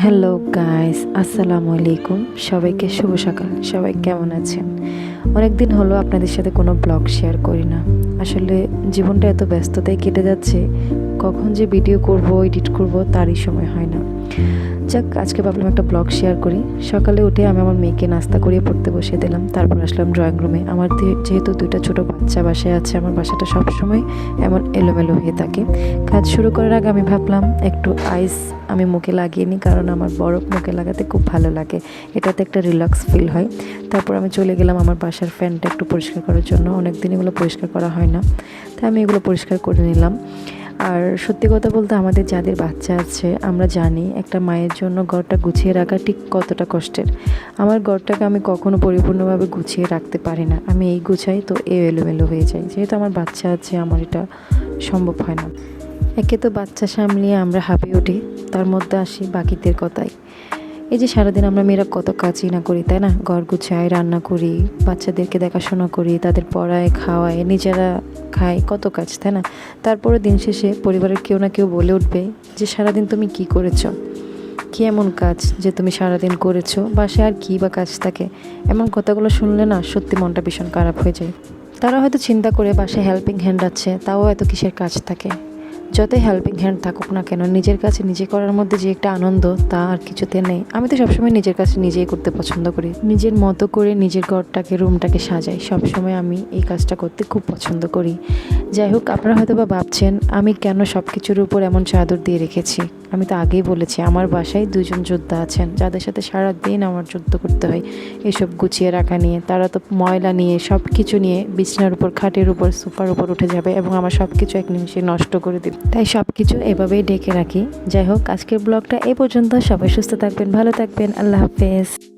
Hello guys, আসসালামু আলাইকুম। সবাইকে শুভ সকাল। সবাই কেমন আছেন? অনেক দিন হলো আপনাদের সাথে কোনো ব্লগ শেয়ার করি না। আসলে জীবনটা এত ব্যস্ততায় কেটে যাচ্ছে, কখন যে ভিডিও করব, এডিট করব তারই সময় হয় না। যাক, আজকে ভাবলাম একটা ব্লগ শেয়ার করি। সকালে উঠে আমি আমার মেয়েকে নাস্তা করিয়ে পড়তে বসিয়ে দিলাম। তারপর আসলাম ড্রয়িং রুমে। আমার যেহেতু দুইটা ছোট বাচ্চা বাসায় আছে, আমার বাসাটা সবসময় এমন এলোমেলো হয়ে থাকে। কাজ শুরু করার আগে আমি ভাবলাম একটু আইস আমি মুখে লাগিয়ে নিই, কারণ আমার বরফ মুখে লাগাতে খুব ভালো লাগে। এটাতে একটা রিল্যাক্স ফিল হয়। তারপর আমি চলে গেলাম আমার বাসার ফ্যানটা একটু পরিষ্কার করার জন্য। অনেক দিন এগুলো পরিষ্কার করা হয় না, তাই আমি এগুলো পরিষ্কার করে নিলাম। আর সত্যি কথা বলতে, আমাদের যাদের বাচ্চা আছে আমরা জানি একটা মায়ের জন্য ঘরটা গুছিয়ে রাখা ঠিক কতটা কষ্টের। আমার ঘরটাকে আমি কখনো পরিপূর্ণভাবে গুছিয়ে রাখতে পারি না। আমি এই গুছাই তো এলোমেলো হয়ে যায়। যেহেতু আমার বাচ্চা আছে, আমার এটা সম্ভব হয় না। একে তো বাচ্চা সামলিয়ে আমরা হাঁপিয়ে উঠি, তার মধ্যে আসি বাকিদের কথাই। এই যে সারাদিন আমরা মেয়েরা কত কাজই না করি, তাই না? ঘর গুছাই, রান্না করি, বাচ্চাদেরকে দেখাশোনা করি, তাদের পড়ায়, খাওয়ায়, নিজেরা খাই, কত কাজ, তাই না? তারপরে দিন শেষে পরিবারের কেউ না কেউ বলে উঠবে যে সারাদিন তুমি কি করেছো, কি এমন কাজ যে তুমি সারাদিন করেছো, বাসায় আর কী বা কাজ থাকে। এমন কথাগুলো শুনলে না সত্যি মনটা ভীষণ খারাপ হয়ে যায়। তারা হয়তো চিন্তা করে বাসায় হেল্পিং হ্যান্ড আছে, তাও এত কিসের কাজ থাকে। যতই হেল্পিং হ্যান্ড থাকুক না কেন, নিজের কাছে নিজে করার মধ্যে যে একটা আনন্দ, তা আর কিছুতে নেই। আমি তো সবসময় নিজের কাছে নিজেই করতে পছন্দ করি। নিজের মতো করে নিজের ঘরটাকে, রুমটাকে সাজাই। সবসময় আমি এই কাজটা করতে খুব পছন্দ করি। যাই হোক, আপনারা হয়তো বা ভাবছেন আমি কেন সব কিছুর উপর এমন চাদর দিয়ে রেখেছি। আমি তো আগেই বলেছি, আমার বাসায় দুজন যোদ্ধা আছেন, যাদের সাথে সারা দিন আমার যুদ্ধ করতে হয় এসব গুছিয়ে রাখা নিয়ে। তারা তো ময়লা নিয়ে, সব কিছু নিয়ে বিছানার উপর, খাটের উপর, সোফার উপর উঠে যাবে এবং আমার সব কিছু এক নিমিষে নষ্ট করে দেবে। তাই সব কিছু এভাবেই ঢেকে রাখি। যাই হোক, আজকের ব্লগটা এই পর্যন্ত। সবাই সুস্থ থাকবেন, ভালো থাকবেন। আল্লাহ হাফেজ।